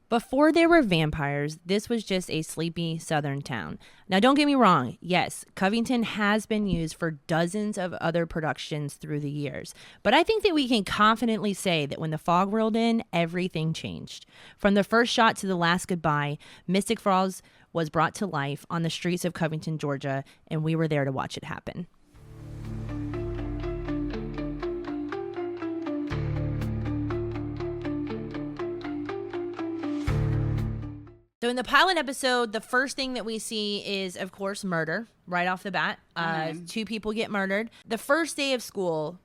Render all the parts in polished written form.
Before there were vampires, this was just a sleepy southern town. Now, don't get me wrong. Yes, Covington has been used for dozens of other productions through the years. But I think that we can confidently say that when the fog rolled in, everything changed. From the first shot to the last goodbye, Mystic Falls was brought to life on the streets of Covington, Georgia, and we were there to watch it happen. So in the pilot episode, the first thing that we see is, of course, murder right off the bat. 2 people get murdered. The first day of school,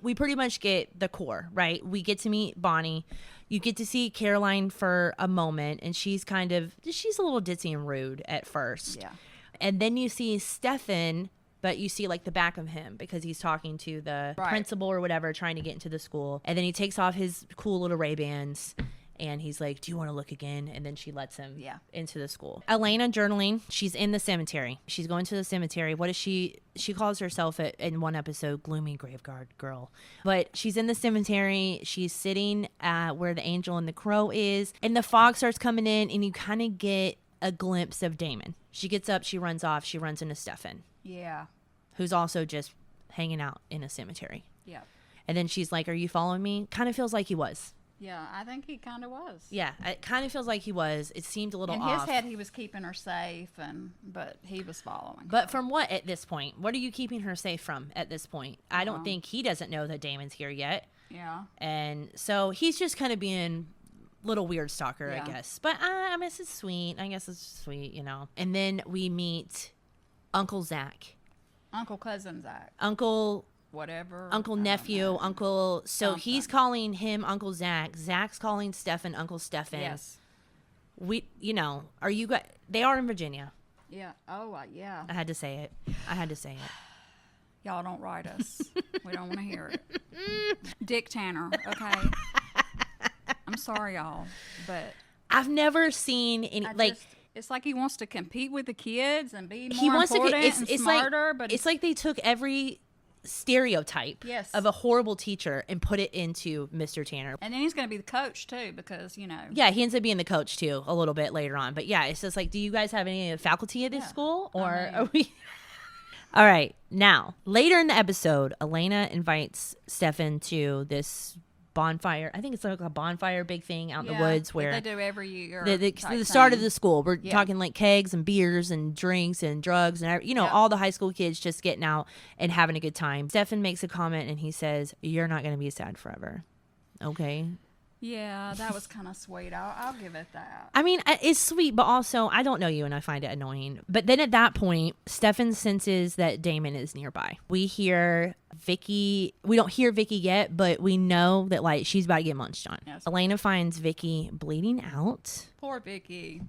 we pretty much get the core, right? We get to meet Bonnie. You get to see Caroline for a moment, and she's a little ditzy and rude at first. Yeah. And then you see Stefan, but you see like the back of him because he's talking to the principal or whatever, trying to get into the school. And then he takes off his cool little Ray-Bans. And he's like, do you want to look again? And then she lets him into the school. Elena journaling. She's in the cemetery. She's going to the cemetery. What is she? She calls herself in one episode, Gloomy Graveyard Girl. But she's in the cemetery. She's sitting where the angel and the crow is. And the fog starts coming in. And you kind of get a glimpse of Damon. She gets up. She runs off. She runs into Stefan. Yeah. Who's also just hanging out in a cemetery. Yeah. And then she's like, are you following me? Kind of feels like he was. Yeah, I think he kind of was. Yeah, it kind of feels like he was. It seemed a little off. In his head, he was keeping her safe, but he was following her. But from what at this point? What are you keeping her safe from at this point? I don't think he doesn't know that Damon's here yet. Yeah. And so he's just kind of being little weird stalker, I guess. But I guess it's sweet. You know. And then we meet Uncle Zach. Uncle Cousin Zach. Whatever. Uncle nephew, uncle. So he's calling him Uncle Zach. Zach's calling Stefan Uncle Stefan. Yes. Are you guys? They are in Virginia. Yeah. Oh, yeah. I had to say it. Y'all don't write us. We don't want to hear it. Dick Tanner. Okay. I'm sorry, y'all, but I've never seen any it's like he wants to compete with the kids and be more important and smarter. But it's like they took every stereotype of a horrible teacher and put it into Mr. Tanner. And then he's going to be the coach too, because yeah, he ends up being the coach too a little bit later on. But yeah, it's just like, do you guys have any faculty at this school, or are we? All right, now later in the episode, Elena invites Stefan to this bonfire. I think it's like a bonfire big thing out in the woods where they do every year. The start of the school. We're talking like kegs and beers and drinks and drugs and all the high school kids just getting out and having a good time. Stefan makes a comment and he says, "You're not going to be sad forever." Okay. Yeah, that was kind of sweet. I'll give it that. I mean, it's sweet, but also I don't know you and I find it annoying. But then at that point, Stefan senses that Damon is nearby. We hear Vicky. We don't hear Vicky yet, but we know that like she's about to get munched on. Yes. Elena finds Vicky bleeding out. Poor Vicky.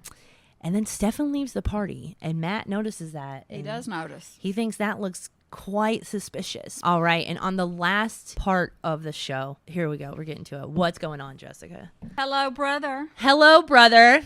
And then Stefan leaves the party, and Matt notices that. He does notice. He thinks that looks quite suspicious. All right, and on the last part of the show, here we go. We're getting to it. What's going on, Jessica? Hello, brother. Hello, brother.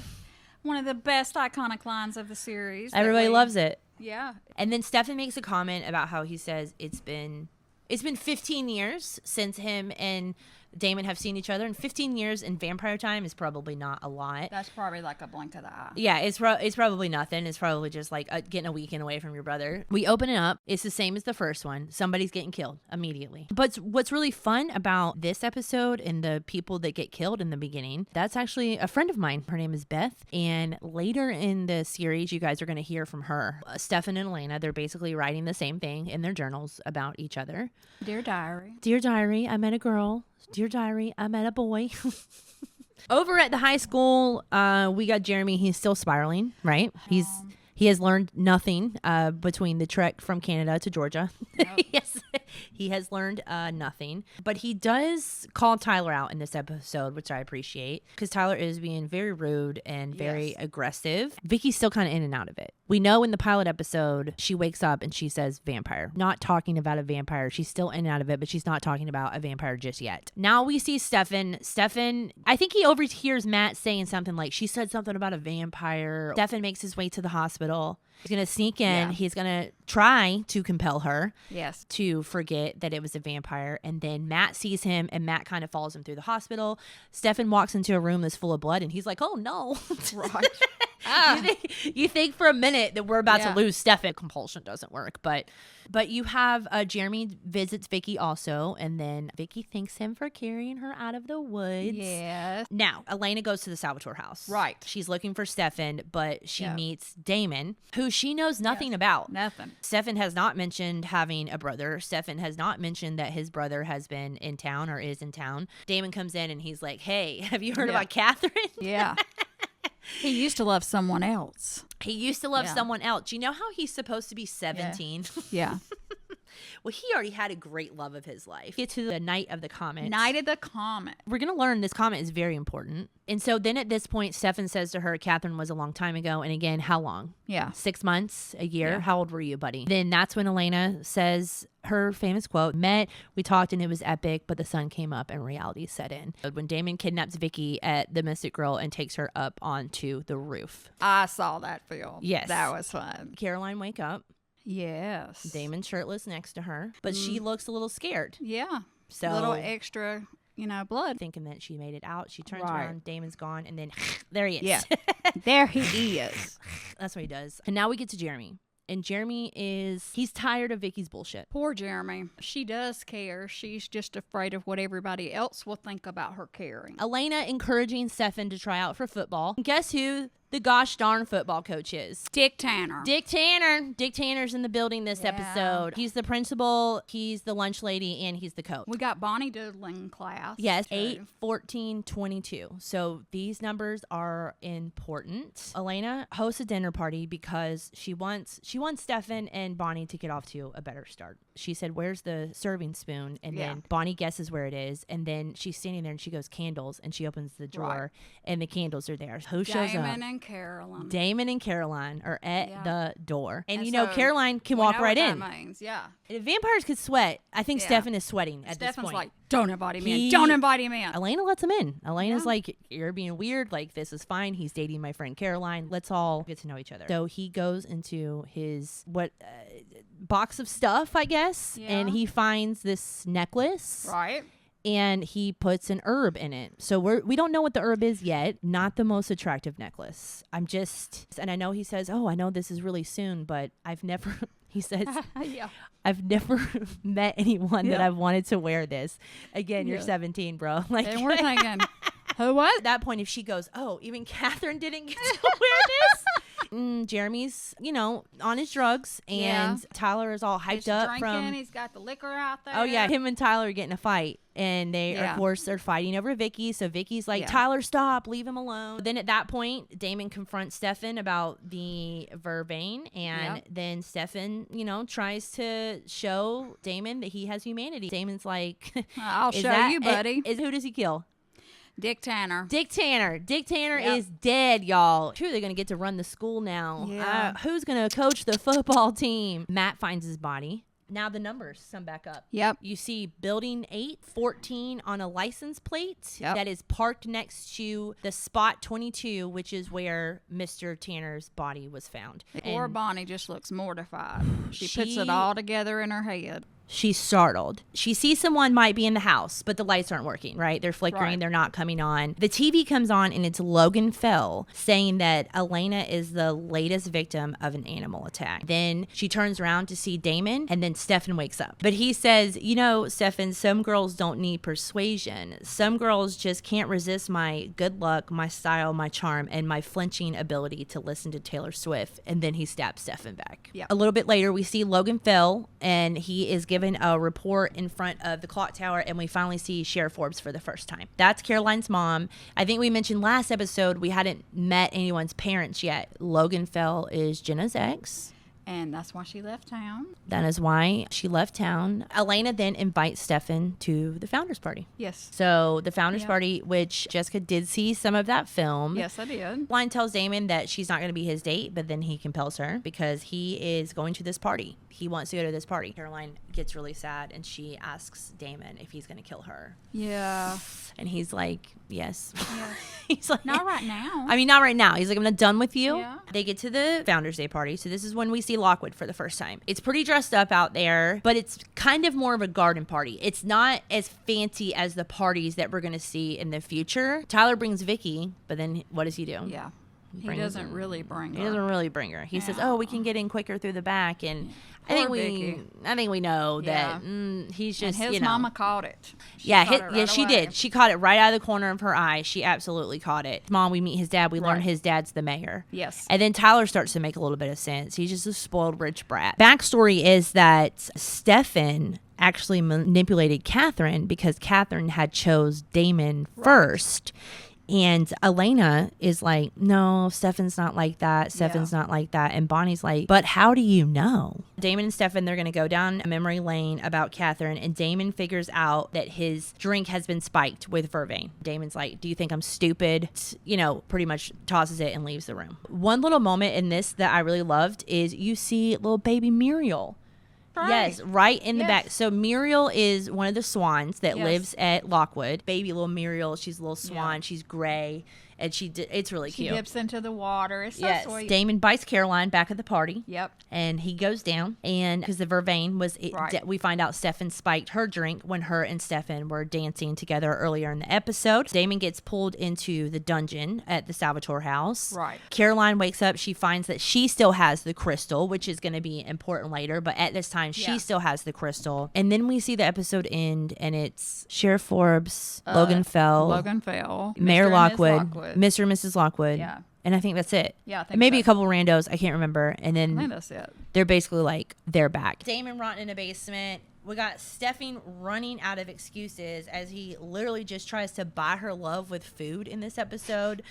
One of the best iconic lines of the series. Everybody loves it. Yeah. And then Stefan makes a comment about how he says it's been 15 years since him and Damon have seen each other, and 15 years in vampire time is probably not a lot. That's probably like a blink of the eye. Yeah, it's probably nothing. It's probably just like getting a weekend away from your brother. We open it up. It's the same as the first one. Somebody's getting killed immediately. But what's really fun about this episode and the people that get killed in the beginning, that's actually a friend of mine. Her name is Beth. And later in the series, you guys are going to hear from her. Stefan and Elena, they're basically writing the same thing in their journals about each other. Dear diary. Dear diary, I met a girl. Dear diary, I met a boy. Over at the high school, we got Jeremy. He's still spiraling, right? He has learned nothing between the trek from Canada to Georgia. Yep. Yes, he has learned nothing. But he does call Tyler out in this episode, which I appreciate, because Tyler is being very rude and very aggressive. Vicky's still kind of in and out of it. We know in the pilot episode, she wakes up and she says vampire. Not talking about a vampire. She's still in and out of it, but she's not talking about a vampire just yet. Now we see Stefan. I think he overhears Matt saying something like, she said something about a vampire. Stefan makes his way to the hospital. He's going to sneak in. Yeah. He's going to try to compel her to forget that it was a vampire. And then Matt sees him, and Matt kind of follows him through the hospital. Stefan walks into a room that's full of blood, and he's like, oh no. Right. You think for a minute that we're about to lose Stefan. Compulsion doesn't work, but you have Jeremy visits Vicky also, and then Vicky thanks him for carrying her out of the woods. Yes. Now Elena goes to the Salvatore house. Right. She's looking for Stefan, but she meets Damon, who she knows nothing about. Nothing. Stefan has not mentioned having a brother. Stefan has not mentioned that his brother has been in town or is in town. Damon comes in and he's like, hey, have you heard about Catherine? Yeah. He used to love someone else. He used to love someone else. You know how he's supposed to be 17? Yeah. Well, he already had a great love of his life. Get to the night of the comet. Night of the comet. We're going to learn this comet is very important. And so then at this point, Stefan says to her, Catherine was a long time ago. And again, how long? Yeah. 6 months, a year? Yeah. How old were you, buddy? Then that's when Elena says her famous quote, met, we talked, and it was epic, but the sun came up and reality set in. When Damon kidnaps Vicky at the Mystic Grill and takes her up onto the roof. I saw that film. Yes. That was fun. Caroline wake up. Yes. Damon shirtless next to her, but she looks a little scared. Yeah. So a little extra, blood. Thinking that she made it out. She turns around, Damon's gone, and then there he is. Yeah. There he is. That's what he does. And now we get to Jeremy. And Jeremy he's tired of Vicky's bullshit. Poor Jeremy. She does care. She's just afraid of what everybody else will think about her caring. Elena encouraging Stefan to try out for football. And guess who the gosh darn football coach is? Dick Tanner. Dick Tanner. Dick Tanner's in the building this episode. He's the principal, he's the lunch lady, and he's the coach. We got Bonnie Doodling class. Yes, 8, 14, 22. So these numbers are important. Elena hosts a dinner party because she wants Stefan and Bonnie to get off to a better start. She said, where's the serving spoon? And then Bonnie guesses where it is. And then she's standing there and she goes, candles. And she opens the drawer and the candles are there. Who shows up? Caroline. Damon and Caroline are at the door. And so Caroline can walk right in. That means. Yeah. If vampires could sweat, I think Stefan is sweating at this point. Like, don't invite him in. Don't invite him in. Elena lets him in. Elena's like, you're being weird. Like, this is fine. He's dating my friend Caroline. Let's all get to know each other. So he goes into his box of stuff, I guess. Yeah. And he finds this necklace. Right. And he puts an herb in it. So we don't know what the herb is yet. Not the most attractive necklace. And I know he says, oh, I know this is really soon, but I've never, he says, I've never met anyone that I've wanted to wear this. Again, you're 17, bro. Like, and we're thinking, who what? At that point, if she goes, oh, even Catherine didn't get to wear this. Jeremy's, on his drugs, and Tyler is all hyped up drinking. He's got the liquor out there. Oh yeah, him and Tyler are getting a fight, and they of course they're fighting over Vicky. So Vicky's like, Tyler, stop, leave him alone. Then at that point, Damon confronts Stefan about the vervain, and then Stefan, tries to show Damon that he has humanity. Damon's like, I'll show you, buddy. Who does he kill? Dick Tanner. Dick Tanner is dead, y'all. Sure, they're going to get to run the school now. Yeah. Who's going to coach the football team? Matt finds his body. Now the numbers sum back up. Yep. You see building 814 on a license plate that is parked next to the spot 22, which is where Mr. Tanner's body was found. Poor Bonnie just looks mortified. She puts it all together in her head. She's startled. She sees someone might be in the house, but the lights aren't working, right? They're flickering. Right. They're not coming on. The TV comes on, and it's Logan Fell saying that Elena is the latest victim of an animal attack. Then she turns around to see Damon, and then Stefan wakes up. But he says, Stefan, some girls don't need persuasion. Some girls just can't resist my good luck, my style, my charm, and my flinching ability to listen to Taylor Swift. And then he stabs Stefan back. Yep. A little bit later, we see Logan Fell, and he is given a report in front of the clock tower, and we finally see Sheriff Forbes for the first time. That's Caroline's mom. I think we mentioned last episode we hadn't met anyone's parents yet. Logan Fell is Jenna's ex. And that's why she left town. That is why she left town. Elena then invites Stefan to the Founders Party. Yes. So the Founders Party, which Jessica did see some of that film. Yes, I did. Line tells Damon that she's not going to be his date, but then he compels her because he is going to this party. He wants to go to this party. Caroline gets really sad, and she asks Damon if he's going to kill her. Yeah. And he's like, yes. Yes. He's like, Not right now. I mean, not right now. He's like, I'm not done with you. Yeah. They get to the Founders Day party. So this is when we see Lockwood for the first time. It's pretty dressed up out there, but it's kind of more of a garden party. It's not as fancy as the parties that we're going to see in the future. Tyler brings Vicky, but then what does he do? Yeah. He doesn't really bring her. He doesn't really bring her. He says, "Oh, we can get in quicker through the back," and I think we know that he's just and his mama caught it. She did. She caught it right out of the corner of her eye. She absolutely caught it. Mom, we meet his dad. We learn his dad's the mayor. Yes. And then Tyler starts to make a little bit of sense. He's just a spoiled rich brat. Backstory is that Stefan actually manipulated Catherine because Catherine had chose Damon first. And Elena is like, no, Stefan's not like that. Stefan's not like that. And Bonnie's like, but how do you know? Damon and Stefan, they're going to go down memory lane about Catherine. And Damon figures out that his drink has been spiked with vervain. Damon's like, do you think I'm stupid? You know, pretty much tosses it and leaves the room. One little moment in this that I really loved is you see little baby Muriel. Right. Yes, right in the back. So Muriel is one of the swans that lives at Lockwood. Baby little Muriel, she's a little swan. Yeah. She's gray, and it's really cute. She dips into the water. It's so sweet. Damon bites Caroline back at the party. Yep. And he goes down, and because the vervain was, we find out Stefan spiked her drink when her and Stefan were dancing together earlier in the episode. Damon gets pulled into the dungeon at the Salvatore house. Right. Caroline wakes up. She finds that she still has the crystal, which is going to be important later, but at this time, she still has the crystal. And then we see the episode end, and it's Sheriff Forbes, Logan Fell, Mayor Lockwood, Mr. and Mrs. Lockwood. Yeah. And I think that's it. Yeah, I think maybe a couple randos. I can't remember. And then I think that's it. They're basically like, they're back. Damon rotting in a basement. We got Stefan running out of excuses as he literally just tries to buy her love with food in this episode.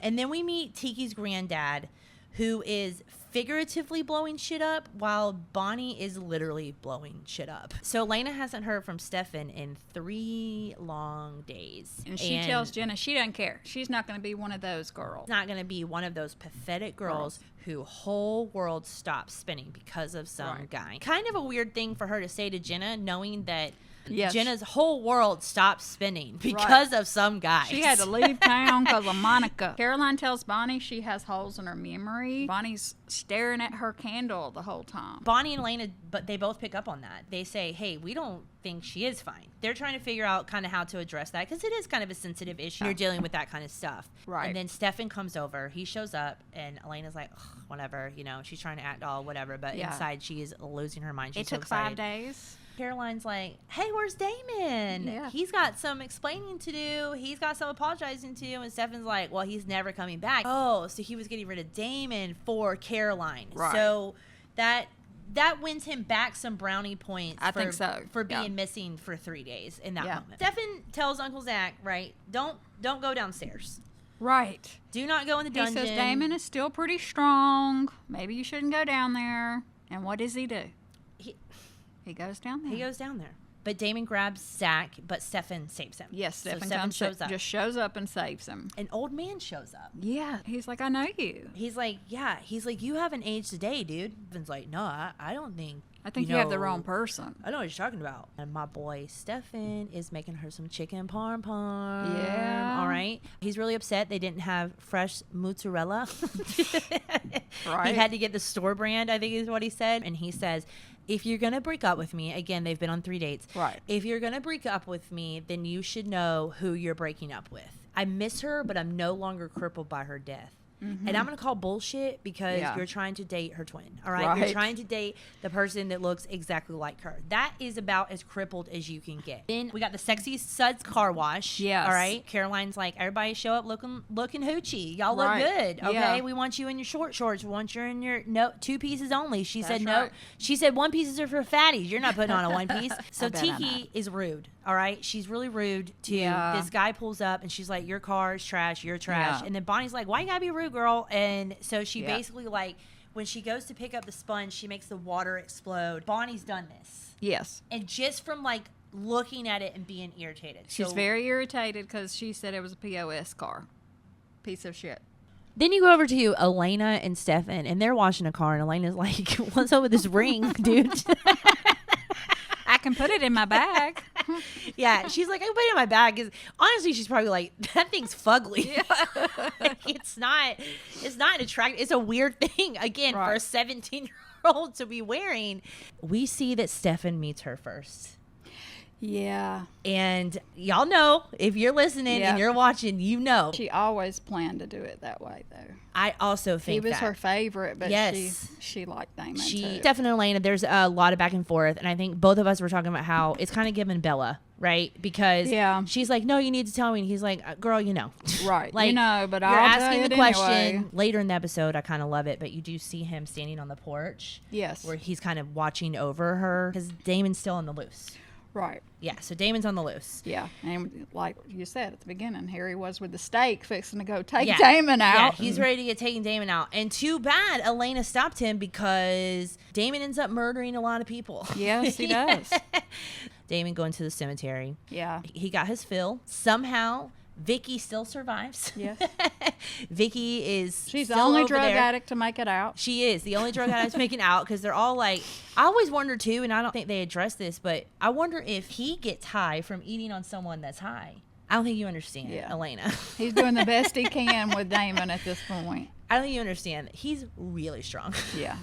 And then we meet Tiki's granddad, who is figuratively blowing shit up while Bonnie is literally blowing shit up. So Lena hasn't heard from Stefan in 3 long days. And she tells Jenna she doesn't care. She's not going to be one of those girls. Not going to be one of those pathetic girls who whole world stops spinning because of some guy. Kind of a weird thing for her to say to Jenna, knowing that Jenna's whole world stopped spinning because of some guy. She had to leave town because of Monica. Caroline tells Bonnie she has holes in her memory. Bonnie's staring at her candle the whole time. Bonnie and Elena, but they both pick up on that. They say, hey, we don't think she is fine. They're trying to figure out kind of how to address that because it is kind of a sensitive issue. You're dealing with that kind of stuff. Right. And then Stefan comes over. He shows up, and Elena's like, whatever. You know, she's trying to act all whatever, but inside she is losing her mind. She's so excited. 5 days. Caroline's like, hey, where's Damon? Yeah. He's got some explaining to do. He's got some apologizing to do. And Stefan's like, well, he's never coming back. Oh, so he was getting rid of Damon for Caroline. Right. So that wins him back some brownie points. I think so. For being missing for 3 days in that moment. Stefan tells Uncle Zach, don't go downstairs. Right. Do not go in the dungeon. He says Damon is still pretty strong. Maybe you shouldn't go down there. And what does he do? He goes down there. He goes down there. But Damon grabs Zach, but Stefan saves him. Yes, Stefan shows up and saves him. An old man shows up. Yeah. He's like, I know you. He's like, yeah. He's like, you haven't aged a day, dude. Stefan's like, no, I don't think. I think you have the wrong person. I know what you're talking about. And my boy Stefan is making her some chicken parm. Yeah. All right. He's really upset they didn't have fresh mozzarella. Right. He had to get the store brand, I think is what he said. And he says, if you're going to break up with me, again, they've been on 3 dates. Right. If you're going to break up with me, then you should know who you're breaking up with. I miss her, but I'm no longer crippled by her death. Mm-hmm. And I'm going to call bullshit because you're trying to date her twin. All right? You're trying to date the person that looks exactly like her. That is about as crippled as you can get. Then we got the Sexy Suds car wash. Yes. All right. Caroline's like, everybody show up looking hoochie. Y'all look good. Okay. Yeah. We want you in your short shorts. We want you in your 2 pieces only. She said no. She said 1 pieces are for fatties. You're not putting on a 1 piece. So Tiki is rude. All right. She's really rude to this guy pulls up and she's like, your car is trash. You're trash. Yeah. And then Bonnie's like, why you gotta be rude, girl? And so she basically like, when she goes to pick up the sponge, she makes the water explode. Bonnie's done this. Yes. And just from like looking at it and being irritated. She's very irritated because she said it was a POS car. Piece of shit. Then you go over to Elena and Stefan, and they're washing a car, and Elena's like, what's up with this ring, dude? can put it in my bag. Yeah, she's like, I can put it in my bag. 'Cause honestly, she's probably like, that thing's fugly. Like, it's not an attractive. It's a weird thing again for a 17-year-old to be wearing. We see that Stefan meets her first. Yeah. And y'all know, if you're listening and you're watching, you know. She always planned to do it that way, though. I also think he was her favorite, but she liked Damon too. Stefan and Elena, there's a lot of back and forth. And I think both of us were talking about how it's kind of giving Bella, right? Because she's like, no, you need to tell me. And he's like, girl, you know. Right. Like, you know, but you're I'll asking tell the you question anyway. later in the episode. I kind of love it. But you do see him standing on the porch. Yes. Where he's kind of watching over her because Damon's still on the loose. Right. Yeah, so Damon's on the loose. Yeah, and like you said at the beginning, here he was with the stake fixing to go take Damon out. Yeah, he's ready to get taking Damon out. And too bad Elena stopped him because Damon ends up murdering a lot of people. Yes, he does. Damon going to the cemetery. Yeah. He got his fill. Somehow, Vicky still survives. Yes. Vicky is She's the still only over drug there. addict to make it out. She is the only drug addict making out because they're all like, I always wonder too, and I don't think they address this, but I wonder if he gets high from eating on someone that's high. I don't think you understand, Elena. He's doing the best he can with Damon at this point. I don't think you understand. He's really strong. Yeah.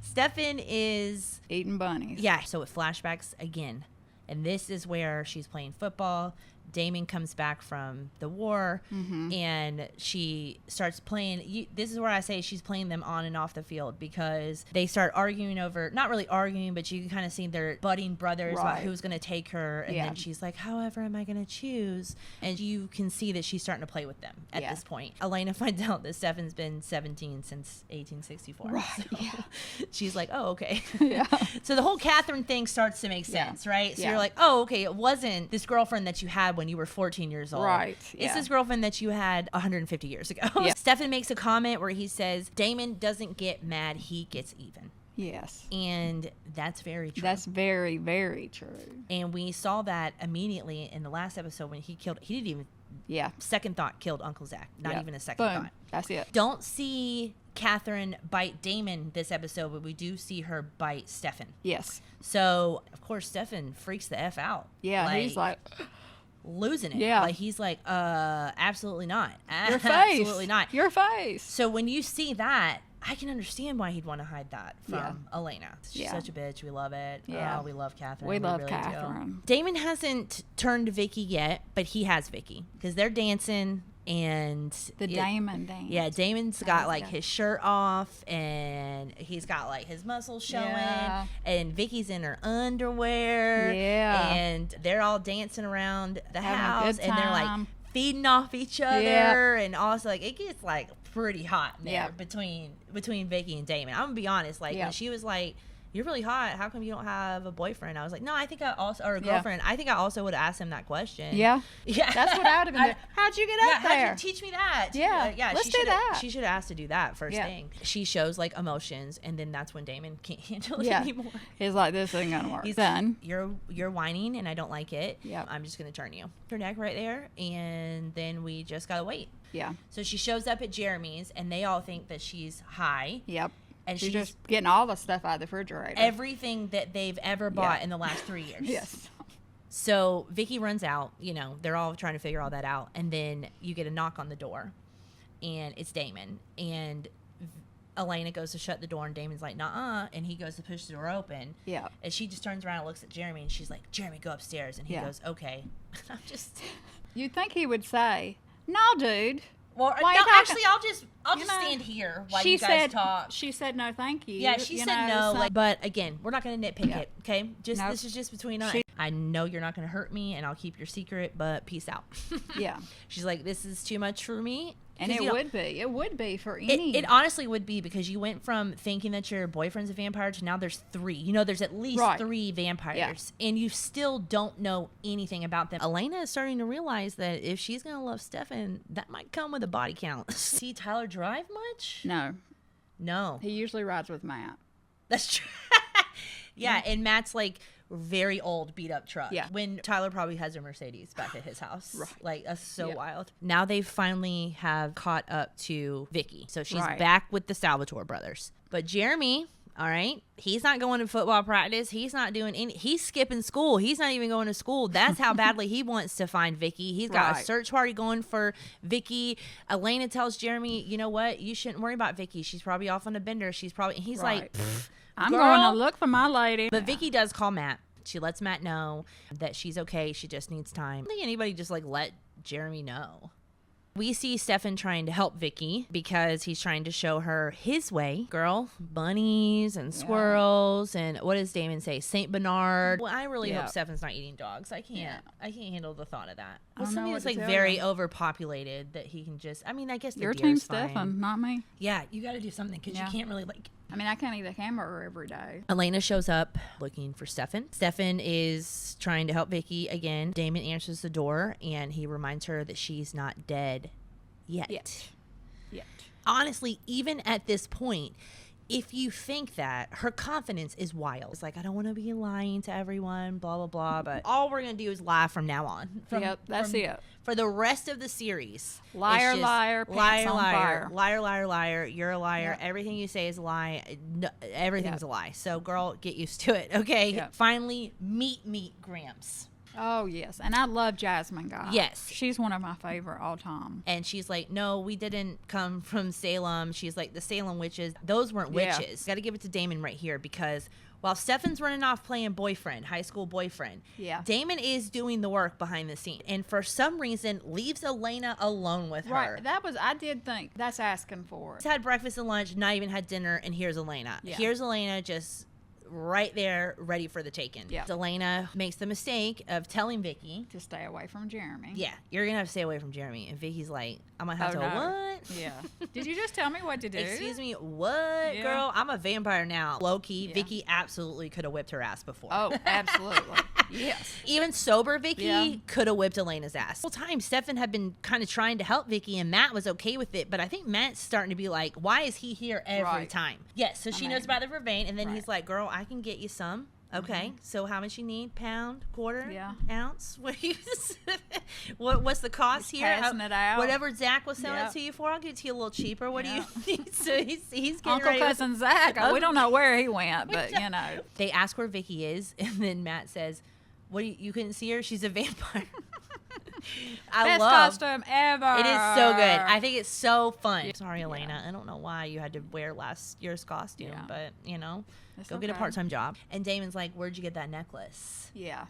Stefan is eating bunnies. Yeah. So it flashbacks again. And this is where she's playing football. Damon comes back from the war and she starts playing. This is where I say she's playing them on and off the field because they start arguing over, not really arguing, but you can kind of see their budding brothers about who's going to take her. And then she's like, however am I going to choose? And you can see that she's starting to play with them at this point. Elena finds out that Stefan's been 17 since 1864. Right. So she's like, oh, okay. Yeah. So the whole Catherine thing starts to make sense, right? So you're like, oh, okay, it wasn't this girlfriend that you had when you were 14 years old. Right. It's this girlfriend that you had 150 years ago. Yeah. Stefan makes a comment where he says, Damon doesn't get mad, he gets even. Yes. And that's very true. That's very, very true. And we saw that immediately in the last episode when he didn't even, second thought killed Uncle Zach. Not even a second thought. That's it. Don't see Catherine bite Damon this episode, but we do see her bite Stefan. Yes. So, of course, Stefan freaks the F out. Yeah, he's like losing it. Yeah. Like he's like, absolutely not. Your face. Absolutely not. Your face. So when you see that, I can understand why he'd want to hide that from Elena. She's such a bitch. We love it. Yeah. We love Catherine. We love really Catherine. do. Damon hasn't turned Vicky yet, but he has Vicky because they're dancing. And Damon dance. Yeah, Damon's got like his shirt off and he's got like his muscles showing and Vicky's in her underwear. Yeah. And they're all dancing around the Having a house good and they're like time. feeding off each other and also like it gets like pretty hot there Yep. between Vicky and Damon. I'm gonna be honest, like when she was like, you're really hot, how come you don't have a boyfriend? I was like, no, I think I also, or a girlfriend. I think I also would have asked him that question. Yeah. Yeah. That's what I would have been doing. How'd you get up there? How'd you teach me that? Yeah. Let's do that. She should have asked to do that first thing. She shows like emotions, and then that's when Damon can't handle it anymore. He's like, this ain't gonna work. He's done. You're whining, and I don't like it. Yeah. I'm just gonna turn you. Her neck right there, and then we just gotta wait. Yeah. So she shows up at Jeremy's, and they all think that she's high. Yep. And she's just getting all the stuff out of the refrigerator. Everything that they've ever bought in the last 3 years. Yes. So Vicky runs out. They're all trying to figure all that out. And then you get a knock on the door. And it's Damon. And Elena goes to shut the door. And Damon's like, nuh-uh. And he goes to push the door open. Yeah. And she just turns around and looks at Jeremy. And she's like, Jeremy, go upstairs. And he goes, okay. I'm just... You'd think he would say, no, dude. Well, no, actually, I'll just stand here while you guys talk. She said no, thank you. Yeah, she said no. But again, we're not going to nitpick it, okay? This is just between us. I know you're not going to hurt me, and I'll keep your secret, but peace out. Yeah. She's like, this is too much for me. And it would be. It would be for any. It honestly would be because you went from thinking that your boyfriend's a vampire to now there's 3. There's at least 3 vampires. Yeah. And you still don't know anything about them. Elena is starting to realize that if she's going to love Stefan, that might come with a body count. See Tyler drive much? No. He usually rides with Matt. That's true. Yeah, and Matt's like very old beat up truck. Yeah. When Tyler probably has a Mercedes back at his house. Right. Like that's so wild. Now they finally have caught up to Vicky. So she's Right. back with the Salvatore brothers. But Jeremy All right. He's not going to football practice. He's not doing any. He's skipping school. He's not even going to school. That's how badly he wants to find Vicky. He's got a search party going for Vicky. Elena tells Jeremy, you know what? You shouldn't worry about Vicky. She's probably off on a bender. He's like, I'm going to look for my lady. But Vicky does call Matt. She lets Matt know that she's okay. She just needs time. I don't think anybody just like let Jeremy know. We see Stefan trying to help Vicky because he's trying to show her his way. Girl, bunnies and squirrels and what does Damon say? Saint Bernard. Well, I really hope Stefan's not eating dogs. I can't handle the thought of that. Well, something that's like very overpopulated that he can just. I mean, I guess the your deer's team's fine. Stefan, not me. Yeah, you got to do something because you can't really like. I mean, I can't eat a hamburger every day. Elena shows up looking for Stefan. Stefan is trying to help Vicky again. Damon answers the door and he reminds her that she's not dead yet. Honestly, even at this point, if you think that, her confidence is wild. It's like, I don't want to be lying to everyone, blah, blah, blah. But all we're going to do is lie from now on. That's it. For the rest of the series. Liar, liar, pants on fire. Liar, liar, liar. You're a liar. Yep. Everything you say is a lie. No, everything's a lie. So, girl, get used to it, okay? Yep. Finally, meet Gramps. Oh, yes. And I love Jasmine Guy. Yes. She's one of my favorite all time. And she's like, no, we didn't come from Salem. She's like, the Salem witches, those weren't witches. Got to give it to Damon right here because while Stefan's running off playing boyfriend, high school boyfriend, Damon is doing the work behind the scene. And for some reason, leaves Elena alone with her. Right. I did think that's asking for it. He's had breakfast and lunch, not even had dinner, and here's Elena. Yeah. Here's Elena just right there, ready for the taking. Yeah. Elena makes the mistake of telling Vicky to stay away from Jeremy. Yeah, you're gonna have to stay away from Jeremy. And Vicky's like, I'm gonna have to what? Yeah. Did you just tell me what to do? Excuse me, what, girl? I'm a vampire now. Low key, Vicky absolutely could have whipped her ass before. Oh, absolutely. Yes. Even sober Vicky could have whipped Elena's ass. The whole time, Stefan had been kind of trying to help Vicky, and Matt was okay with it. But I think Matt's starting to be like, why is he here every time? Yes. So she knows about the vervain, and then he's like, girl, I can get you some. Okay, so how much you need? Pound, quarter, ounce? What's the cost here? Passing it out. Whatever Zach was selling it to you for, I'll get it to you a little cheaper. What do you need? So he's getting Uncle ready. Cousin Zach. We don't know where he went, but you know. They ask where Vicky is, and then Matt says, "What? You couldn't see her? She's a vampire." Best costume ever. It is so good. I think it's so fun. Sorry, Elena. I don't know why you had to wear last year's costume, but you know, go get a part-time job. And Damon's like, "Where'd you get that necklace?" Yeah.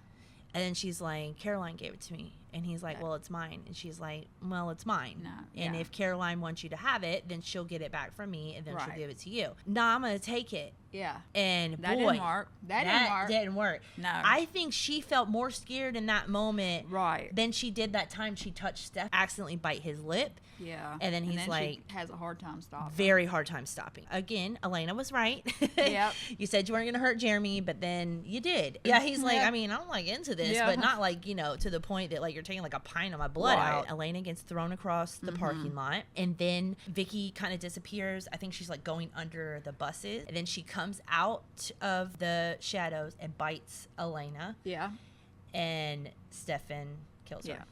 And then she's like, "Caroline gave it to me." And he's like, "Well, it's mine." And she's like, "Well, it's mine. No, and if Caroline wants you to have it, then she'll get it back from me, and then she'll give it to you." "Nah, I'm gonna take it." Yeah. And that didn't work. That didn't work. No. I think she felt more scared in that moment right. than she did that time she touched Steph, accidentally bite his lip. Yeah. And then he's like, she has a hard time stopping. Very hard time stopping. Again, Elena was right. Yep. You said you weren't gonna hurt Jeremy, but then you did. Yeah, he's like, I mean, I'm like into this, but not like, you know, to the point that like you're taking like a pint of my blood out. Elena gets thrown across the parking lot, and then Vicky kind of disappears. I think she's like going under the buses, and then she comes out of the shadows and bites Elena. Yeah. And Stefan kills her.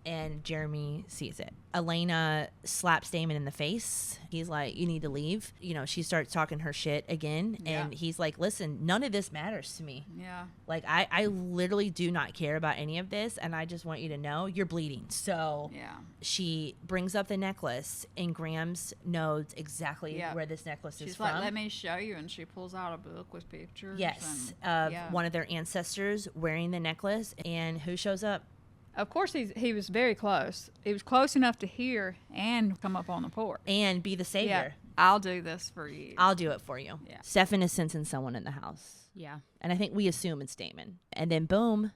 And Jeremy sees it. Elena slaps Damon in the face. He's like, you need to leave. You know, she starts talking her shit again. And he's like, listen, none of this matters to me. Yeah. Like, I literally do not care about any of this. And I just want you to know you're bleeding. So she brings up the necklace, and Grams knows exactly where this necklace is from. She's like, let me show you. And she pulls out a book with pictures. Yes. Of one of their ancestors wearing the necklace. And who shows up? Of course, he was very close. He was close enough to hear and come up on the porch. And be the savior. Yeah. I'll do this for you. I'll do it for you. Yeah. Stefan is sensing someone in the house. Yeah. And I think we assume it's Damon. And then boom,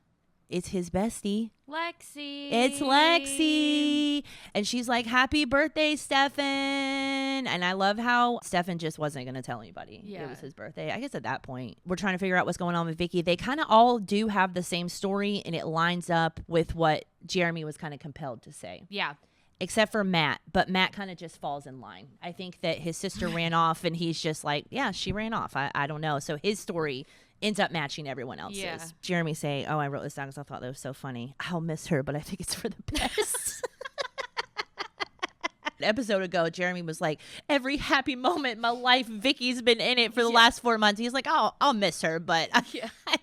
it's his bestie. Lexi. It's Lexi. And she's like, happy birthday, Stefan. And I love how Stefan just wasn't going to tell anybody it was his birthday. I guess at that point, we're trying to figure out what's going on with Vicky. They kind of all do have the same story, and it lines up with what Jeremy was kind of compelled to say. Yeah. Except for Matt, but Matt kind of just falls in line. I think that his sister ran off, and he's just like, yeah, she ran off. I don't know. So his story ends up matching everyone else's. Yeah. Jeremy say, oh, I wrote this down because I thought that was so funny. I'll miss her, but I think it's for the best. An episode ago, Jeremy was like, every happy moment in my life, Vicky's been in it for the last 4 months. He's like, oh, I'll miss her, but I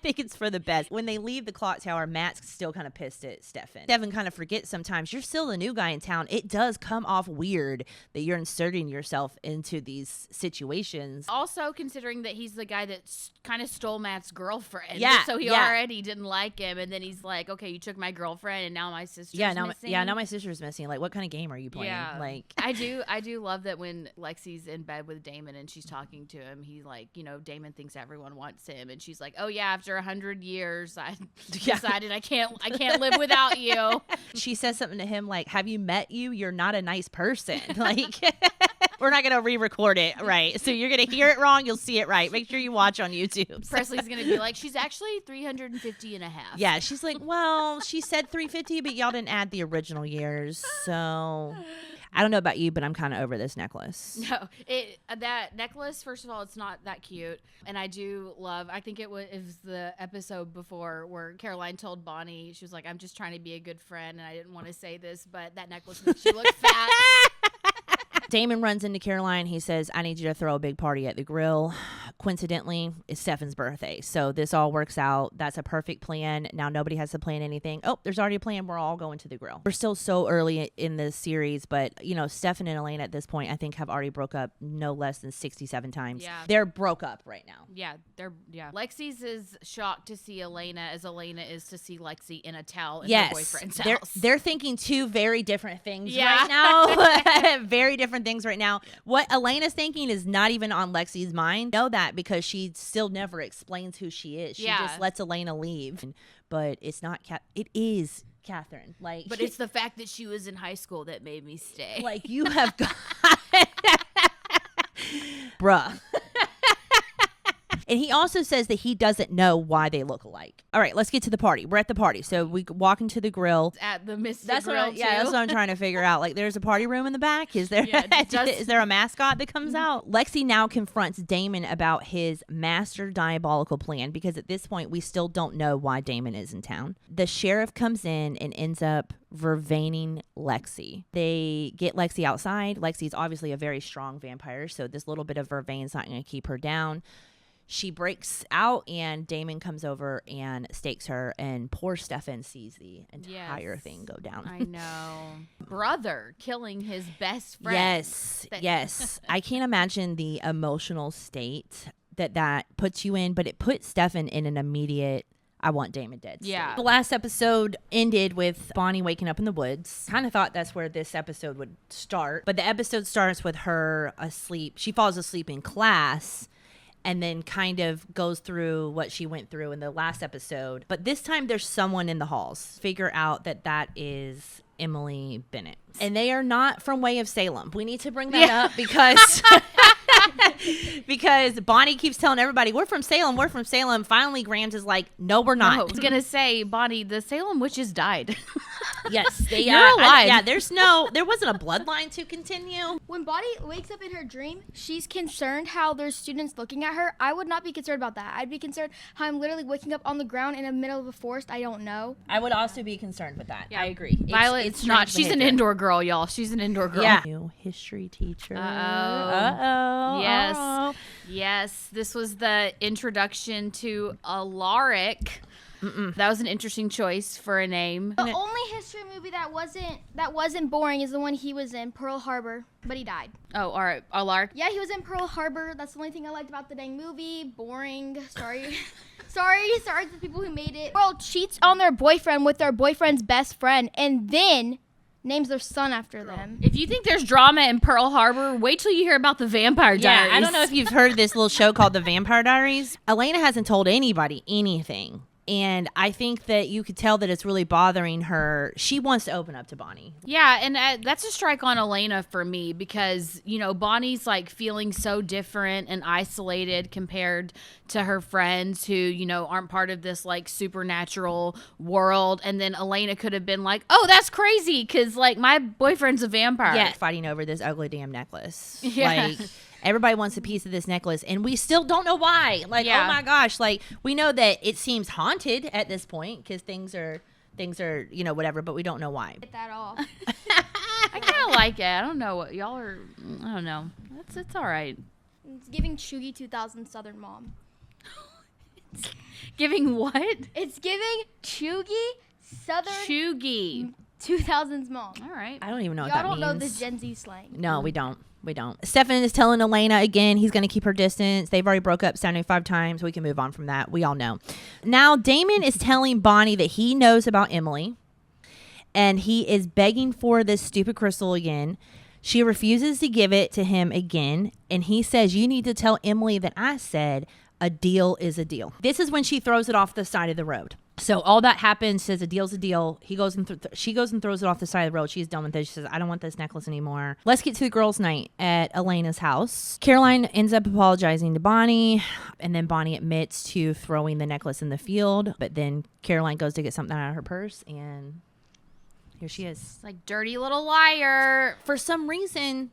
think it's for the best. When they leave the clock tower, Matt's still kind of pissed at Stefan. Stefan kind of forgets sometimes you're still the new guy in town. It does come off weird that you're inserting yourself into these situations. Also, considering that he's the guy that kind of stole Matt's girlfriend. Yeah. So he already didn't like him. And then he's like, okay, you took my girlfriend and now my sister's missing. Now my sister's missing. Like, what kind of game are you playing? Yeah. Like, I do love that when Lexi's in bed with Damon and she's talking to him, he's like, Damon thinks everyone wants him. And she's like, oh yeah, after 100 years, I decided I can't live without you. She says something to him like, have you met you? You're not a nice person. Like, we're not going to re-record it, right? So you're going to hear it wrong. You'll see it right. Make sure you watch on YouTube. Presley's going to be like, she's actually 350 and a half. Yeah, she's like, well, she said 350, but y'all didn't add the original years. So I don't know about you, but I'm kind of over this necklace. No, that necklace, first of all, it's not that cute. And I do love, I think it was the episode before where Caroline told Bonnie, she was like, I'm just trying to be a good friend. And I didn't want to say this, but that necklace makes you look fat. Damon runs into Caroline. He says, I need you to throw a big party at the grill. Coincidentally, it's Stefan's birthday. So this all works out. That's a perfect plan. Now nobody has to plan anything. Oh, there's already a plan. We're all going to the grill. We're still so early in the series, but Stefan and Elena at this point, I think have already broke up no less than 67 times. Yeah. They're broke up right now. Yeah, Lexi's is shocked to see Elena as Elena is to see Lexi in a towel in her boyfriend's house. They're thinking two very different things Yeah. right now. Very different things right now. Yeah. What Elena's thinking is not even on Lexi's mind. Know that because she still never explains who she is. She just lets Elena leave. But it's not it is Catherine. But it's the fact that she was in high school that made me stay. Like, you have got bruh. And he also says that he doesn't know why they look alike. All right, let's get to the party. We're at the party. So we walk into the grill. At the Mystic Grill, too. That's what I'm trying to figure out. Like, there's a party room in the back. Is there is there a mascot that comes out? Lexi now confronts Damon about his master diabolical plan because at this point, we still don't know why Damon is in town. The sheriff comes in and ends up verveining Lexi. They get Lexi outside. Lexi's obviously a very strong vampire, so this little bit of vervein's not going to keep her down. She breaks out and Damon comes over and stakes her, and poor Stefan sees the entire thing go down. I know. Brother killing his best friend. Yes. I can't imagine the emotional state that puts you in, but it put Stefan in an immediate I want Damon dead. Yeah. The last episode ended with Bonnie waking up in the woods. Kind of thought that's where this episode would start, but the episode starts with her asleep. She falls asleep in class and then kind of goes through what she went through in the last episode. But this time there's someone in the halls. Figure out that is Emily Bennett. And they are not from Way of Salem. We need to bring that up because because Bonnie keeps telling everybody, we're from Salem. Finally, Grams is like, no, we're not. I was going to say, Bonnie, the Salem witches died. Yes. You're alive. There wasn't a bloodline to continue. When Bonnie wakes up in her dream, she's concerned how there's students looking at her. I would not be concerned about that. I'd be concerned how I'm literally waking up on the ground in the middle of a forest I don't know. I would also be concerned with that. Yeah. I agree. Violet, it's not. She's an indoor girl, y'all. She's an indoor girl. Yeah. New history teacher. Uh-oh. Yes. Uh-oh. Yes. This was the introduction to Alaric. That was an interesting choice for a name. The only history movie that wasn't boring is the one he was in, Pearl Harbor, but he died. Oh, all right. Alaric. Yeah, he was in Pearl Harbor. That's the only thing I liked about the dang movie. Boring. Sorry. Sorry to the people who made it. Girl cheats on their boyfriend with their boyfriend's best friend and then names their son after them. If you think there's drama in Pearl Harbor, wait till you hear about the Vampire Diaries. Yeah, I don't know if you've heard of this little show called The Vampire Diaries. Elena hasn't told anybody anything. And I think that you could tell that it's really bothering her. She wants to open up to Bonnie. Yeah, and that's a strike on Elena for me because, Bonnie's like feeling so different and isolated compared to her friends who, aren't part of this like supernatural world. And then Elena could have been like, oh, that's crazy because like my boyfriend's a vampire. Yeah, fighting over this ugly damn necklace. Yeah. Like, everybody wants a piece of this necklace, and we still don't know why. Like, oh my gosh, like we know that it seems haunted at this point because things are, whatever, but we don't know why. Get that off. I kind of like it. I don't know what y'all are. I don't know. It's all right. It's giving Chugi 2000 Southern Mom. Giving what? It's giving Chugi Southern Chugi. 2000s Mom. All right. I don't even know what Y'all that don't means. know this Gen Z slang. No, we don't. We don't. Stefan is telling Elena again he's going to keep her distance. They've already broke up 75 times. We can move on from that. We all know. Now, Damon is telling Bonnie that he knows about Emily, and he is begging for this stupid crystal again. She refuses to give it to him again, and he says, you need to tell Emily that I said a deal is a deal. This is when she throws it off the side of the road. So all that happens, says a deal's a deal. He goes and she goes and throws it off the side of the road. She's done with it. She says, I don't want this necklace anymore. Let's get to the girls' night at Elena's house. Caroline ends up apologizing to Bonnie, and then Bonnie admits to throwing the necklace in the field. But then Caroline goes to get something out of her purse, and here she is. It's like, dirty little liar. For some reason,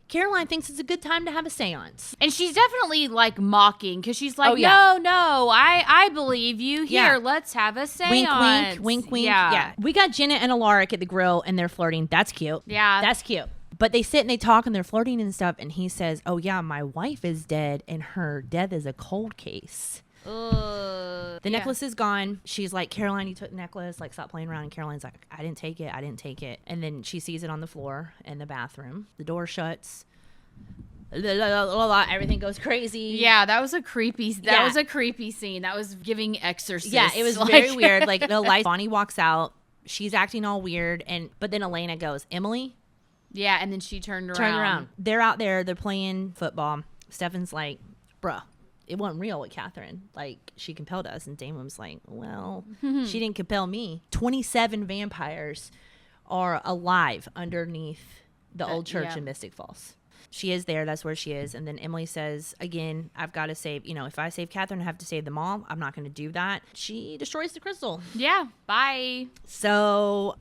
Caroline thinks it's a good time to have a seance. And she's definitely like mocking because she's like, Oh, yeah. no, I believe you. Here, Yeah. let's have a seance. Wink, wink. Yeah. Yeah. We got Jenna and Alaric at the grill, and they're flirting. That's cute. Yeah. That's cute. But they sit and they talk and they're flirting and stuff. And he says, oh, yeah, my wife is dead and her death is a cold case. The necklace is gone. She's like, Caroline, you took the necklace. Like, stop playing around. And Caroline's like, I didn't take it. I didn't take it. And then she sees it on the floor in the bathroom. The door shuts. Everything goes crazy. Yeah, that was a creepy. Yeah. Was a creepy scene. That was giving Exorcist. Yeah, it was very weird. Like, the light. Bonnie walks out. She's acting all weird. But then Elena goes, Emily? Yeah, and then she turned around. Turn around. They're out there. They're playing football. Stefan's like, bruh, it wasn't real with Catherine. Like, she compelled us. And Damon was like, well, she didn't compel me. 27 vampires are alive underneath the old church in Mystic Falls. She is there. That's where she is. And then Emily says, again, I've got to save, if I save Catherine, I have to save them all. I'm not going to do that. She destroys the crystal. Yeah, bye. So,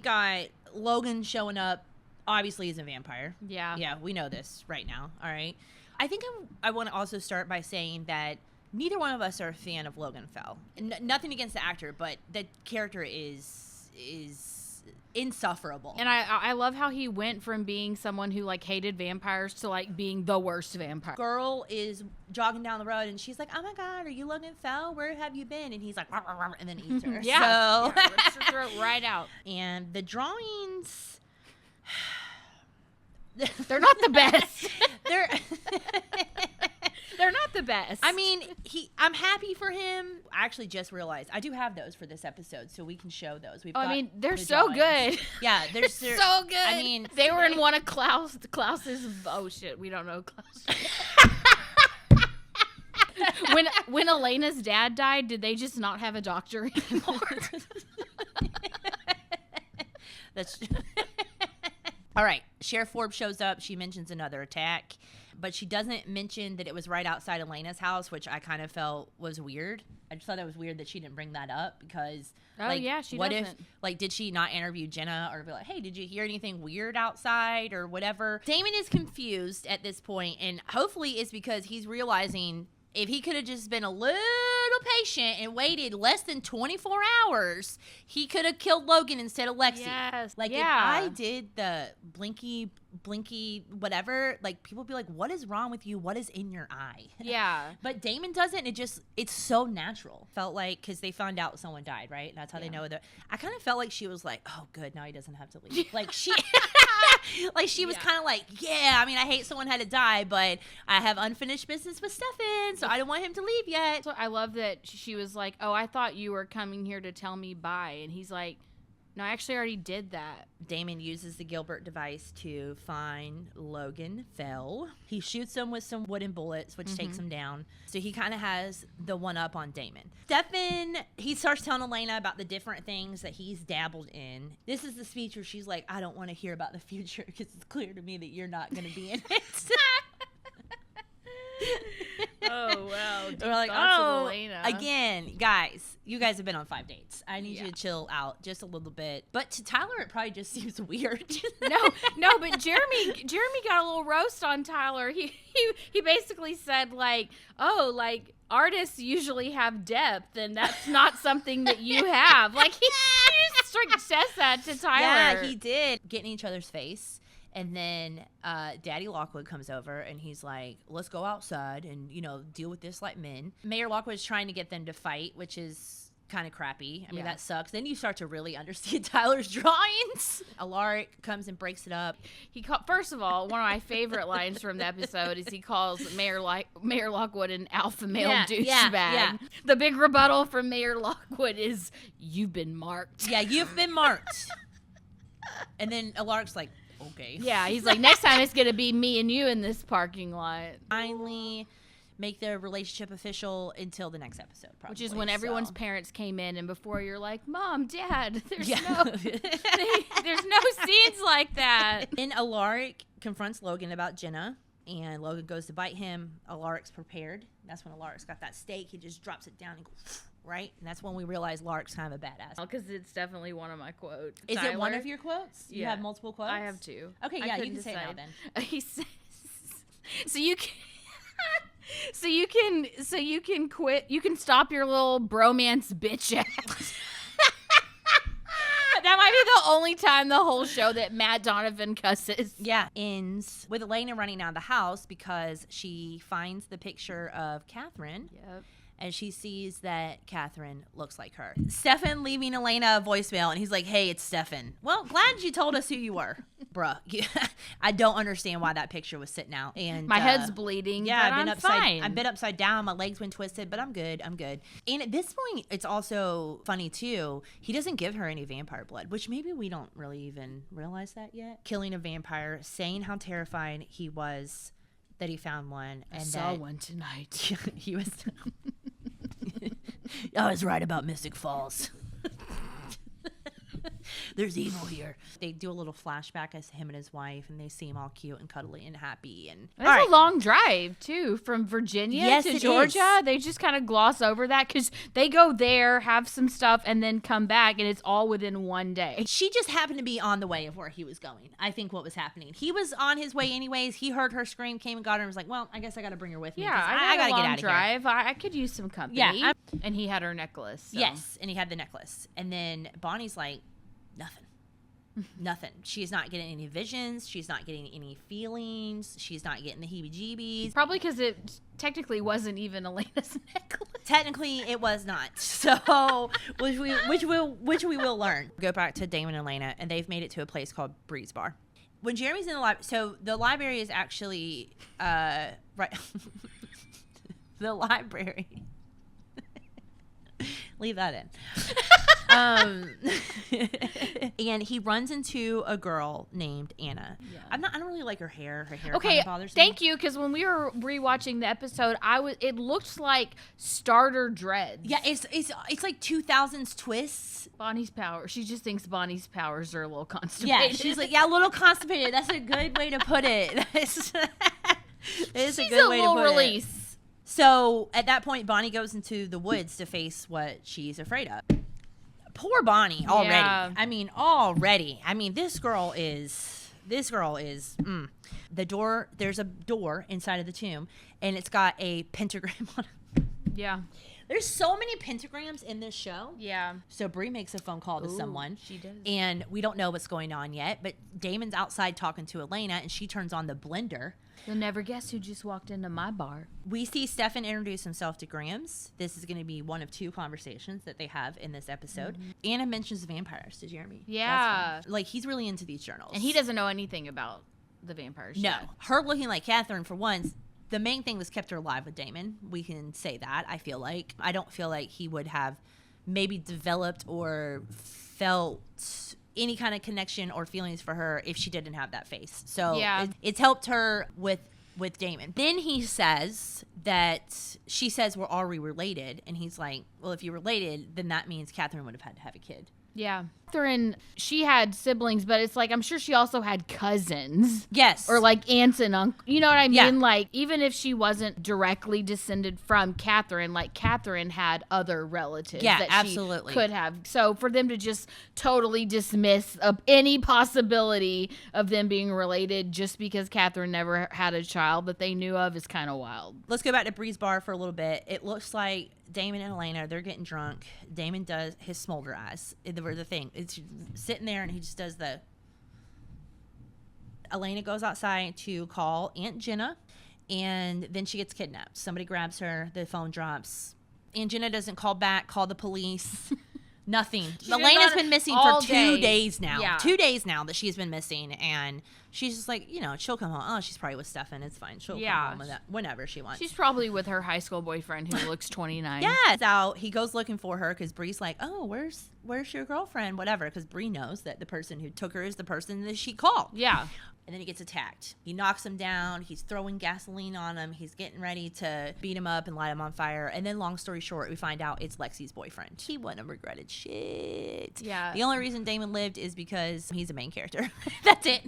got Logan showing up. Obviously, he's a vampire. Yeah. Yeah, we know this right now. All right. I think I want to also start by saying that neither one of us are a fan of Logan Fell. Nothing against the actor, but the character is insufferable. And I love how he went from being someone who like hated vampires to like being the worst vampire. Girl is jogging down the road and she's like, oh my God, are you Logan Fell? Where have you been? And he's like, "Rah, rah, rah," and then eats her. Yeah. So. Yeah, rips her throat right out. And the drawings, They're not the best. they're They're not the best. I mean, I'm happy for him. I actually just realized I do have those for this episode, so we can show those. I mean, they're the so drawings. good. Yeah, they're so good. I mean, they were in one of Klaus's. Oh shit, we don't know Klaus. when Elena's dad died, did they just not have a doctor anymore? That's all right. Sheriff Forbes shows up. She mentions another attack, but she doesn't mention that it was right outside Elena's house, which I kind of felt was weird. I just thought that was weird that she didn't bring that up because, she what doesn't. if, did she not interview Jenna or be like, hey, did you hear anything weird outside or whatever? Damon is confused at this point, and hopefully it's because he's realizing if he could have just been a little patient and waited less than 24 hours, he could have killed Logan instead of Lexi. Yes. Like, yeah. if I did the blinky, whatever, like, people would be like, what is wrong with you? What is in your eye? Yeah. But Damon doesn't. It's so natural. Felt like, because they found out someone died, right? That's how they know that. I kind of felt like she was like, oh, good, now he doesn't have to leave. Like, she... like, she was kind of like, yeah, I mean, I hate someone had to die, but I have unfinished business with Stefan, so I don't want him to leave yet. So I love that she was like, oh, I thought you were coming here to tell me bye. And he's like, no, I actually already did that. Damon uses the Gilbert device to find Logan Fell. He shoots him with some wooden bullets, which takes him down. So he kind of has the one up on Damon. Stefan, he starts telling Elena about the different things that he's dabbled in. This is the speech where she's like, I don't want to hear about the future because it's clear to me that you're not going to be in it. Oh, wow. We're like, oh, again, guys, you guys have been on 5 dates. I need you to chill out just a little bit. But to Tyler, it probably just seems weird. No, but Jeremy got a little roast on Tyler. He basically said like, oh, like artists usually have depth, and that's not something that you have. Like he's Patrick says that to Tyler. Yeah, he did. Get in each other's face. And then Daddy Lockwood comes over and he's like, let's go outside and, deal with this like men. Mayor Lockwood's trying to get them to fight, which is kind of crappy. I mean, that sucks. Then you start to really understand Tyler's drawings. Alaric comes and breaks it up. First of all, one of my favorite lines from the episode is he calls Mayor Lockwood an alpha male douchebag. Yeah. The big rebuttal from Mayor Lockwood is, you've been marked. Yeah, you've been marked. And then Alaric's like, okay. Yeah, he's like, next time it's going to be me and you in this parking lot. Finally make their relationship official until the next episode, probably. Which is when everyone's parents came in, and before you're like, Mom, Dad, there's no scenes like that. Then Alaric confronts Logan about Jenna, and Logan goes to bite him. Alaric's prepared. That's when Alaric's got that steak. He just drops it down and goes, right? And that's when we realize Alaric's kind of a badass. Because it's definitely one of my quotes. Is it one of your quotes? Yeah. You have multiple quotes? I have two. Okay, yeah, you can say it now then. He says, so you can quit. You can stop your little bromance bitch act. That might be the only time the whole show that Matt Donovan cusses. Yeah, ends with Elena running out of the house because she finds the picture of Catherine. Yep. And she sees that Catherine looks like her. Stefan leaving Elena a voicemail, and he's like, hey, it's Stefan. Well, glad you told us who you were. Bruh. I don't understand why that picture was sitting out. And my head's bleeding, yeah, but I've been upside down. My legs been twisted, but I'm good. And at this point, it's also funny, too. He doesn't give her any vampire blood, which maybe we don't really even realize that yet. Killing a vampire, saying how terrified he was that he found one. And I saw one tonight. He was... I was right about Mystic Falls. There's evil here. They do a little flashback as him and his wife, and they seem all cute and cuddly and happy. And that's a long drive too, from Virginia to Georgia. They just kind of gloss over that because they go there, have some stuff, and then come back, and it's all within one day. She just happened to be on the way of where he was going. I think what was happening. He was on his way anyways. He heard her scream, came and got her, and was like, "Well, I guess I got to bring her with me." Yeah, I got to get out of drive. here. I could use some company. Yeah, and he had her necklace. So. Yes, and he had the necklace. And then Bonnie's like, nothing. She's not getting any visions. She's not getting any feelings. She's not getting the heebie-jeebies. Probably because it technically wasn't even Elena's necklace. Technically, it was not. So, which we will learn. Go back to Damon and Elena, and they've made it to a place called Breeze Bar. When Jeremy's in the library, so the library is actually right. The library. Leave that in. And he runs into a girl named Anna. Yeah. I don't really like her hair. Her hair kind of bothers me. Thank you, because when we were rewatching the episode, it looked like starter dreads. Yeah, it's like 2000s twists. Bonnie's power. She just thinks Bonnie's powers are a little constipated. Yeah, she's like, a little constipated. That's a good way to put it. It's a good way to put release. It. So at that point, Bonnie goes into the woods to face what she's afraid of. Poor Bonnie already. Yeah. I mean, already. I mean, this girl is the door. There's a door inside of the tomb, and it's got a pentagram on it. Yeah. There's so many pentagrams in this show. Yeah. So Bree makes a phone call to someone. She does. And we don't know what's going on yet, but Damon's outside talking to Elena, and she turns on the blender. You'll never guess who just walked into my bar. We see Stefan introduce himself to Grams. This is going to be one of two conversations that they have in this episode. Mm-hmm. Anna mentions vampires to Jeremy. Yeah. Like, he's really into these journals. And he doesn't know anything about the vampires. No. Her looking like Catherine, for once, the main thing that's kept her alive with Damon. We can say that, I feel like. I don't feel like he would have maybe developed or felt any kind of connection or feelings for her if she didn't have that face. So yeah. It's helped her with Damon. Then he says that she says, well, are we related? And he's like, well, if you're related, then that means Catherine would have had to have a kid. Yeah. Catherine, she had siblings, but it's like, I'm sure she also had cousins. Yes. Or like aunts and uncles. You know what I mean? Yeah. Like, even if she wasn't directly descended from Catherine, like Catherine had other relatives that absolutely. she could have. So for them to just totally dismiss any possibility of them being related just because Catherine never had a child that they knew of is kind of wild. Let's go back to Bree's bar for a little bit. It looks like Damon and Elena, they're getting drunk. Damon does his smolder eyes. The thing. it's sitting there, and he just does the. Elena goes outside to call Aunt Jenna, and then she gets kidnapped. Somebody grabs her. The phone drops. Aunt Jenna doesn't call back, call the police. Nothing. Elena's been missing for 2 days now. Yeah. 2 days now that she's been missing, and she's just like, she'll come home. Oh, she's probably with Stefan. It's fine. She'll come home with that whenever she wants. She's probably with her high school boyfriend who looks 29. Yeah. So he goes looking for her because Bree's like, oh, where's your girlfriend? Whatever. Because Bree knows that the person who took her is the person that she called. Yeah. And then he gets attacked. He knocks him down. He's throwing gasoline on him. He's getting ready to beat him up and light him on fire. And then, long story short, we find out it's Lexi's boyfriend. He wouldn't have regretted shit. Yeah. The only reason Damon lived is because he's a main character. That's it.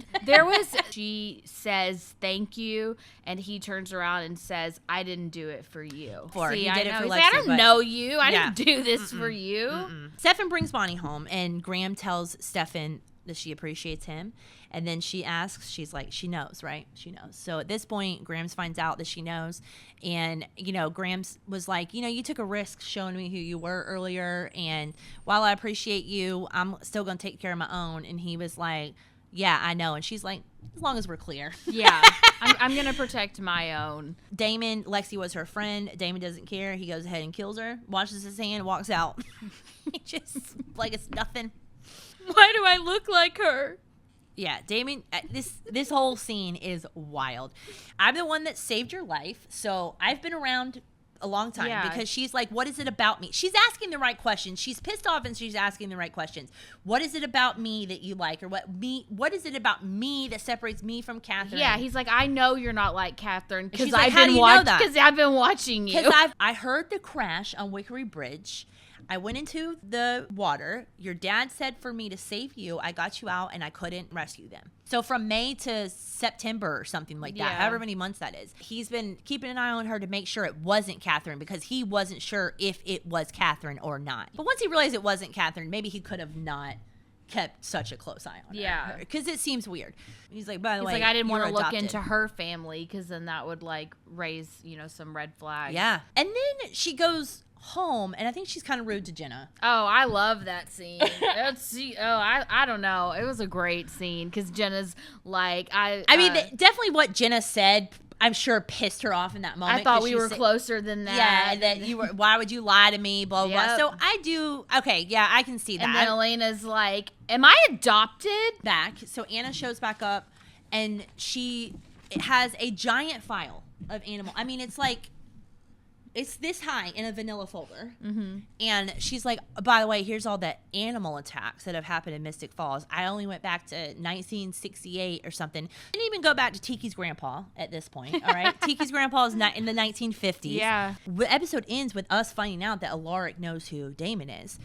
She says thank you, and he turns around and says, I didn't do it for you. He did it for He's Lexi, like, I don't know you. I didn't do this for you. Stefan brings Bonnie home, and Graham tells Stefan that she appreciates him. And then she asks, she's like, she knows, right? She knows. So at this point, Grams finds out that she knows. And, Grams was like, you took a risk showing me who you were earlier. And while I appreciate you, I'm still going to take care of my own. And he was like, yeah, I know. And she's like, as long as we're clear. Yeah. I'm going to protect my own. Lexi was her friend. Damon doesn't care. He goes ahead and kills her, washes his hand, walks out. He just, like it's nothing. Why do I look like her? Yeah, Damon, this whole scene is wild. I'm the one that saved your life, so I've been around a long time because she's like, what is it about me? She's asking the right questions. She's pissed off and she's asking the right questions. What is it about me that you like? Or what is it about me that separates me from Catherine? Yeah, he's like, I know you're not like Catherine because like, I've been watching you. Because I heard the crash on Wickery Bridge. I went into the water. Your dad said for me to save you. I got you out, and I couldn't rescue them. So from May to September or something like that, however many months that is, he's been keeping an eye on her to make sure it wasn't Catherine because he wasn't sure if it was Catherine or not. But once he realized it wasn't Catherine, maybe he could have not kept such a close eye on her. Because it seems weird. He's like, by the way, I didn't want to look adopted. into her family because then that would raise, some red flags. Yeah. And then she goes home, and I think she's kind of rude to Jenna. Oh, I love that scene. I don't know. It was a great scene because Jenna's like, I mean, definitely what Jenna said, I'm sure pissed her off in that moment. I thought we were closer than that. Yeah, that you were. Why would you lie to me? Blah blah. Blah. So I do. Okay, yeah, I can see that. And then Elena's like, "Am I adopted?" Back. So Anna shows back up, and she has a giant file of animal. I mean, it's like. It's this high in a vanilla folder. Mm-hmm. And she's like, by the way, here's all the animal attacks that have happened in Mystic Falls. I only went back to 1968 or something. Didn't even go back to Tiki's grandpa at this point, all right? Tiki's grandpa is in the 1950s. Yeah. The episode ends with us finding out that Alaric knows who Damon is.